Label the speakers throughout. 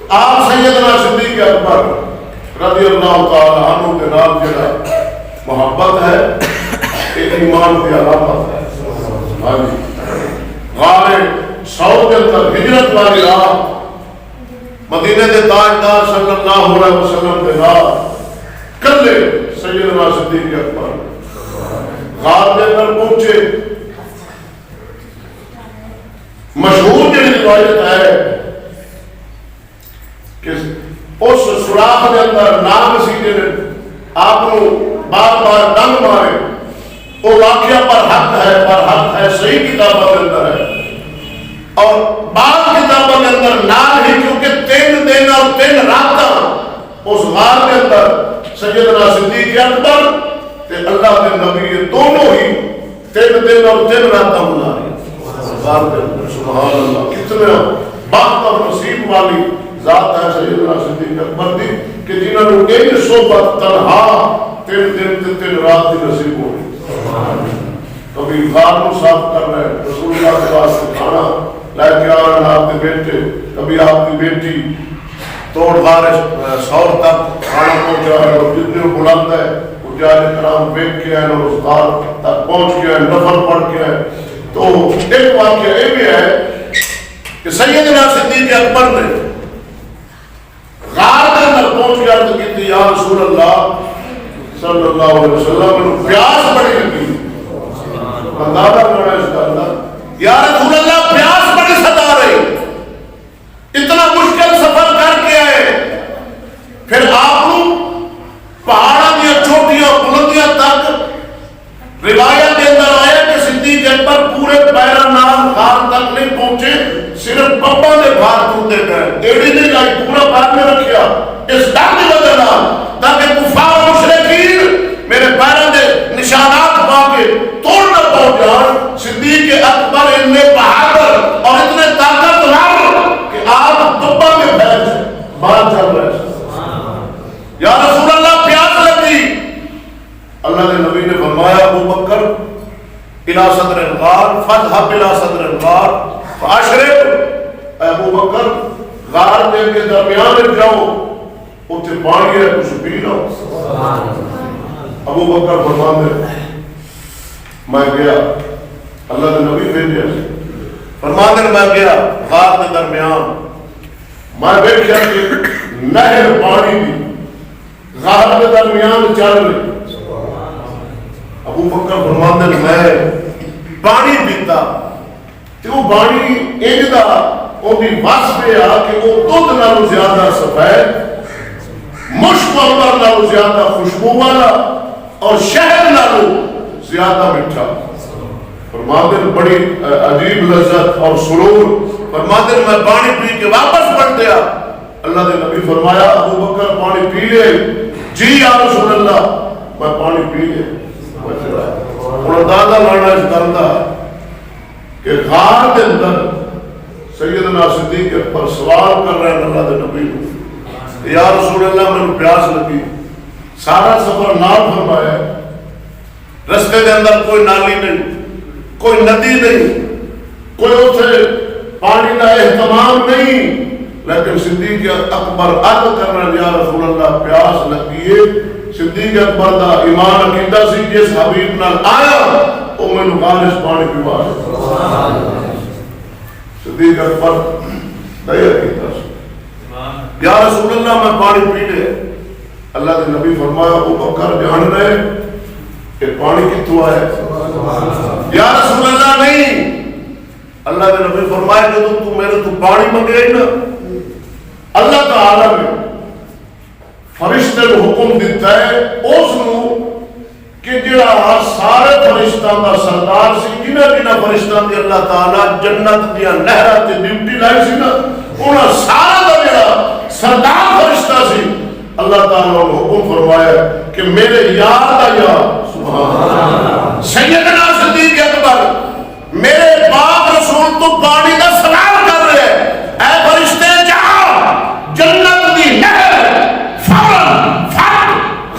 Speaker 1: آپ سیدنا صدیق اکبر رضی اللہ تعالی عنہ کے نام جڑا محبت ہے ایک ایمان کی علامت ہے. غار سعود کے اندر ہجرت والی راہ مدینے کے تاجدار صلی اللہ علیہ وسلم کے راہ کلے سیدنا صدیق اکبر غار کے اندر پہنچے. مشہور کی روایت ہے کہ اس سوراخ کے اندر نام سی نے آپ کو بار بار ڈنگ مارے. وہ واقعہ پر حق ہے صحیح کتابوں کے اندر ہے. اور بعض کتابوں کے اندر نام ہی کیونکہ 3 دن اور 3 راتاں اس غار کے اندر سیدنا صدیق اکبر تے اللہ کے نبی یہ دونوں ہی 3 دن اور 3 راتاں گزارے غار کے اندر. سبحان اللہ کتنا بخت اور نصیب والی ذات ہے سیدنا صدیق اکبر دی کہ جنہوں نے ایک صحبت تنہا 3 دن تے 3 رات کی نصیب ہوئی. کبھی غار کو صاف کر رہے رسول اللہ کے واسطے کھانا لے کے آ رہے آپ کے بیٹے, کبھی آپ کی بیٹی توڑ غار سور تک کھانا پہنچا ہے اور جتنے بلند ہے اجاج کرام بیٹھ کے ہیں اور اس غار تک پہنچ گیا ہے نفل پڑھ کے ہے. تو ایک واقعہ یہ بھی ہے کہ سیدنا صدیق اکبر نے غار کے اندر پہنچ گیا تو کہتے یا رسول اللہ صلی اللہ علیہ وسلم پیاس بڑی لگی. اندازہ کرنا اس کا اللہ یا رسول اللہ پیاس بڑی ستا رہی, اتنا مشکل سفر کر کے آئے. پھر آپ پہاڑوں کی چوٹیاں بلندیاں تک روایت کے اندر آیا کہ صدیق اکبر پورے پیروں نال غار تک نہیں پہنچے, صرف پپا کے بھار ٹوٹے گئے, ایڑی نہیں لائی, پورا پیر میں رکھیا اس ڈر کی وجہ تاکہ کفار مشرکین میرے پیروں کے نشانات پا کے توڑ نہ پہنچ جان. صدیق اکبر اتنے بہادر اور اتنے طاقتور کہ آپ پپا کے پیر سے باہر چل رہے ہیں. یا رسول اللہ پیاس لگی. اللہ کے نبی نے فرمایا ابو بکر الى صدر الغار فاذهب الى صدر الغار فاشرب. ابو بکر غار کے درمیان میں جاؤ, اتنے پانی ہے کچھ پی لو. ابو بکر فرماتے میں گیا, اللہ کے نبی بھیجے فرماتے میں گیا غار کے درمیان, میں دیکھا کہ نہر پانی کی غار کے درمیان چل رہی. ابو بکر فرماتے میں پانی پیتا تو وہ پانی انجدا وہ بھی وس پہ آ کہ وہ دودھ نالوں زیادہ سفید, مشک عنبر نالوں زیادہ خوشبو والا اور شہد نالوں زیادہ میٹھا. فرماتے ہیں بڑی عجیب لذت اور سرور. فرماتے ہیں میں پانی پی کے واپس پلٹ گیا. اللہ کے نبی فرمایا ابو بکر پانی پی لے. جی یا رسول اللہ میں پانی پی لے. اور اندازہ لانا اس کرتا کہ غار کے اندر سیدنا صدیق پر سوال کر رہے ہیں اللہ کے نبی کو یا رسول اللہ میں پیاس لگی. سارا سفر نال فرمایا, رستے کے اندر کوئی نالی نہیں, کوئی ندی نہیں, کوئی اسے پانی کا اہتمام نہیں, لیکن صدیق اکبر عرض کر رہے ہیں یا رسول اللہ پیاس لگی ہے. صدیق اکبر دا ایمان عقیدہ سی جس حبیب نال آیا او مینوں خالص پانی پیوا. صدیق اکبر دا عقیدہ سی یا رسول اللہ میں پانی پی لے. اللہ کے نبی فرمایا ابو بکر جان رہے کہ پانی کتوں آیا. یا رسول اللہ نہیں. اللہ کے نبی فرمایا کہ تو میرے تو پانی منگے نا, اللہ تعالی نے فرشتے کو حکم دیتا ہے اس نو کہ جڑا سارے فرشتاں دا سردار سی, جنہ فرشتاں دی اللہ تعالی جنت دیا نہراں تے ڈیوٹی لائی سی نا, انہاں سارا دا جڑا سردار فرشتہ سی اللہ تعالی نے حکم فرمایا کہ میرے یار دا یار سبحان اللہ سیدنا صدیق اکبر میرے باپ رسول تو پانی دا سوال کر رہے ہیں. اے فرشتے جاؤ جنت دی نہر فوراً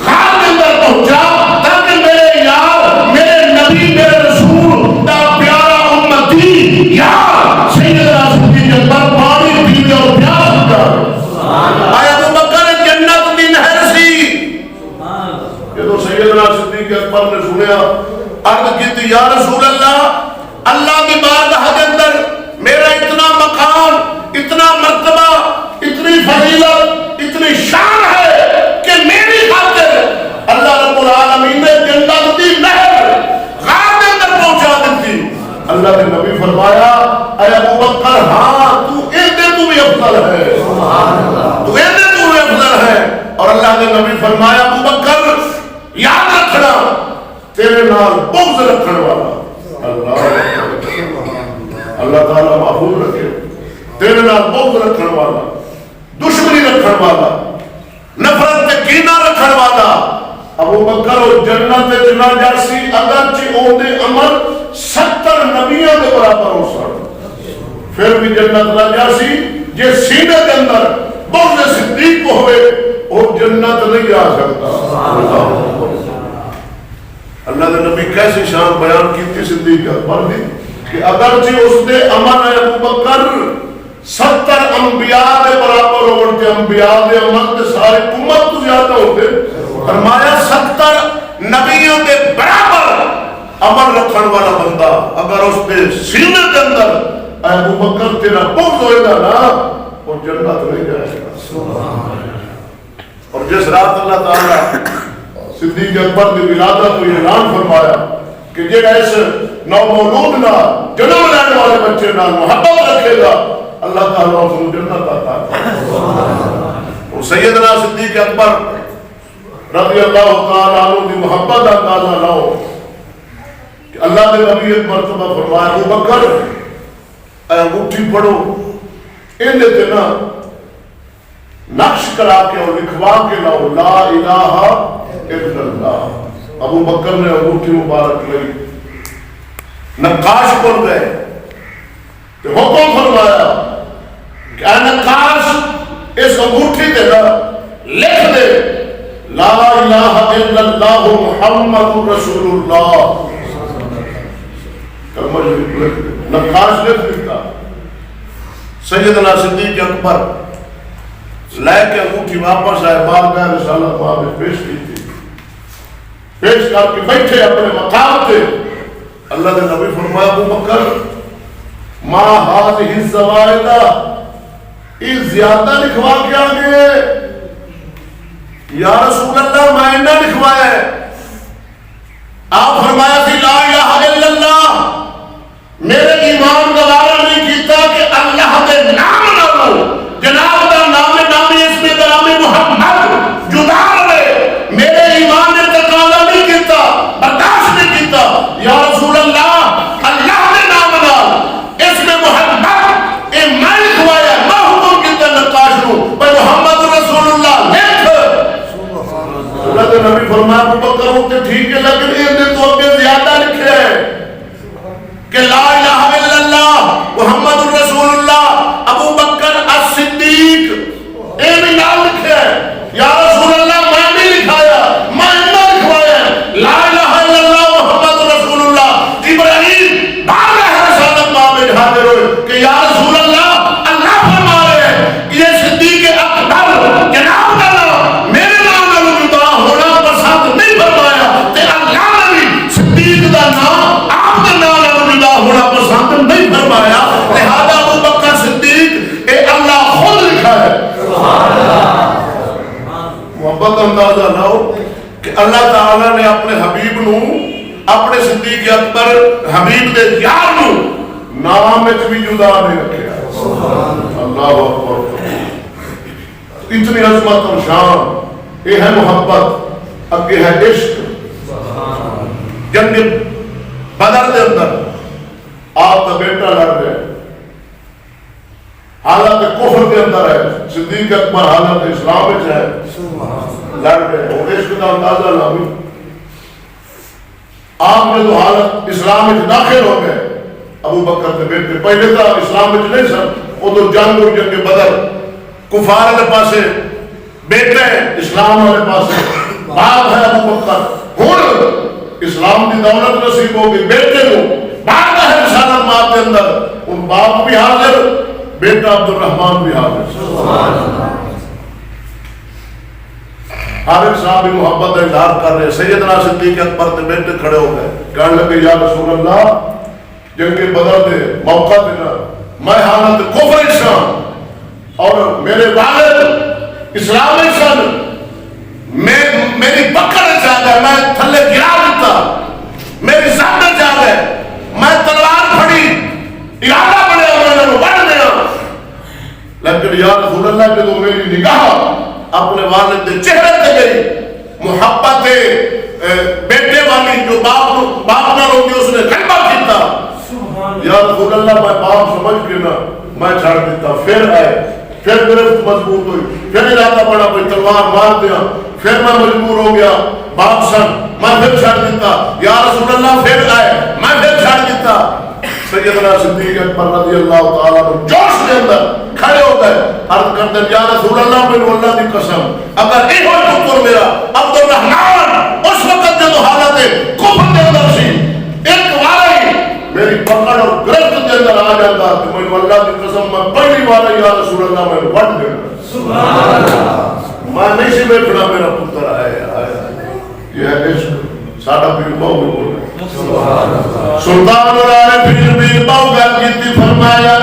Speaker 1: غار کے اندر پہنچا تاکہ میرے یار میرے نبی میرے رسول دا پیارا امتی یار سیدنا صدیق اکبر پانی پی لے اور پیاس بجھا. نال بغض رکھن والا اللہ تعالیٰ محفوظ رکھے تیرے نال بغض رکھن والا دشمنی رکھن والا نفرت تے کینہ رکھن والا ابو بکر و جنت جنا جاسی اگرچہ اوندے عمل 70 نبیوں کے برابر ہو سکتا پھر بھی جنت نہ جاسی جے سینے کے اندر بغض صدیق کو ہوئے وہ جنت نہیں جا سکتا اللہ دے نبی کیسی شان بیان کی تھی صدیق اکبر دی کہ اگرچہ اس نے عمل ہے ابو بکر 70 انبیاء دے برابر ہوتے انبیاء دے عمل دے سارے امت تو زیادہ ہوتے فرمایا 70 نبیوں کے برابر عمل رکھن والا بندہ اگر اس نے سینے کے اندر ابو بکر تیرا بغض ہوئے گا نا وہ جنت نہیں جائے گا اور جس رات اللہ تعالیٰ صدیق اکبر کی ولادت کو اعلان فرمایا کہ یہ ایسے نومولود نہ جنم لینے والے بچے نہ محبت رکھے گا اللہ تعالیٰ اس کو جنت عطا اور سیدنا صدیق اکبر رضی اللہ تعالیٰ عنہ کی محبت اندازہ نہ ہو کہ اللہ نے نبی ایک مرتبہ فرمایا ابو بکر اے انگوٹھی پڑھو ان دیتے نا نقش کرا کے اور لکھوا کے لاؤ لا الہ الا اللہ ابو بکر نے انگوٹھی مبارک لئی نقاش پر گئے تو حکم فرمایا کہ اے نقاش اس انگوٹھی دے نا لکھ دے لا الہ الا اللہ محمد رسول اللہ کلمہ لکھ دے نقاش لکھ دیتا سیدنا صدیق اکبر لے کے انگوٹھی واپس آئے بارگاہ رسالت وہاں میں پیش کی تھی پیش کر کے بیٹھے اپنے مقام تھے اللہ نے نبی فرمایا ابو بکر ما هذه الزوائدہ اس زیادہ لکھوا کے آگے یا رسول اللہ میں نہ لکھوایا ہے آپ فرمایا تھی لا الہ الا اللہ میرے ایمان گوارا نہیں کیتا کہ اللہ کے نام نہ لو جناب دا نام نامی اس میں نام محمد جدا رہے میرے ایمان نے تقاضا نہیں کیتا برداشت نہیں کیتا یا رسول اللہ اللہ نے نام نہ اس میں محمد اے میں لکھوایا میں حکم کیتا نقاش نو بھائی محمد رسول اللہ لکھ اللہ کے نبی فرمایا ابو بکر ہوتے ٹھیک ہے لیکن انہیں تو اگے زیادہ لکھے ہیں کہ لا الہ الا اللہ محمد رسول اللہ ابو بکر الصدیق اے بھی نام لکھے یا رسول اللہ میں نہیں لکھایا میں نہ لکھوایا لا الہ الا اللہ محمد رسول اللہ ابراہیم بارگاہ رسالت میں حاضر ہوئے کہ یا رسول اللہ اللہ فرما رہے ہیں یہ صدیق اکبر جناب کا میرے نام نہ جدا ہونا پسند نہیں فرمایا تے اللہ نے بھی صدیق کا نام آپ کے نام ہونا پسند نہیں فرمایا لہذا ابو بکر صدیق اے اللہ خود لکھا ہے محبت اندازہ نہ ہو کہ اللہ تعالیٰ نے اپنے حبیب نو اپنے صدیق اکبر حبیب دے یار نو نام وچ بھی جدا نہیں رکھا اللہ اکبر اتنی عظمت اور شان یہ ہے محبت اگے ہے عشق جنگ بدر دے اندر آپ کا بیٹا لڑ رہے حالت کفر کے اندر ہے صدیق اکبر حالت اسلام میں ہے لڑ رہے اور عشق کا اندازہ لامی آپ نے تو حالت اسلام میں داخل ہو گئے ابو بکر کے بیٹے پہلے تو اسلام میں نہیں سر وہ تو جنگ اور جنگ بدر کفار کے پاسے بیٹے اسلام والے پاسے باپ ہے ابو بکر ہوں اسلام کی دولت نصیب ہو گئی بیٹے کو باپ ہے رسالت ماں کے اندر ان باپ بھی حاضر بیٹا عبد الرحمن بھی حاضر حارث صاحب بھی محبت کا اظہار کر رہے سیدنا صدیق اکبر کے بیٹے کھڑے ہو گئے کہنے لگے یا رسول اللہ جنگ بدر دے موقع دینا میں حالت کفر اسلام اور میرے والد اسلام سن میری پکڑ زیادہ میں تھلے گرا دیتا میری زیادہ زیادہ میں تلوار پھڑی ارادہ بڑے اور بڑھ دیا لیکن یا رسول اللہ کہ تو میری نگاہ اپنے والد کے چہرے سے گئی محبت بیٹے والی والی جو باپ نہ ہوگی اس نے غلبہ کیتا یا رسول اللہ میں باپ سمجھ کے نا میں چھاڑ دیتا پھر آئے پھر گرفت مضبوط ہوئی پھر ارادہ پڑا کوئی تلوار مار دیا پھر میں مجبور ہو گیا باپ سن میں پھر چھاڑ دیتا یا رسول اللہ پھر آئے میں پھر چھاڑ دیتا سیدنا صدیق اکبر رضی اللہ تعالیٰ عنہ جوش کے اندر کھڑے ہو گئے عرض کرتے ہیں یا رسول اللہ میں اللہ کی قسم اگر ایک ہوئی پتر میرا عبد الرحمن اس وقت جب حالت کفر کے اندر سی ایک والی میری پکڑ اور گرفت کے اندر آ جاتا کہ میں اللہ کی قسم میں پہلی بار یا رسول اللہ میں وٹ دینا سبحان اللہ میں نہیں سی بیٹھنا میرا پتر آیا یہ ہے عشق ساڑھا پیر باؤ میں بول رہے سلطان اور آرے پیر باؤ گل کی فرمایا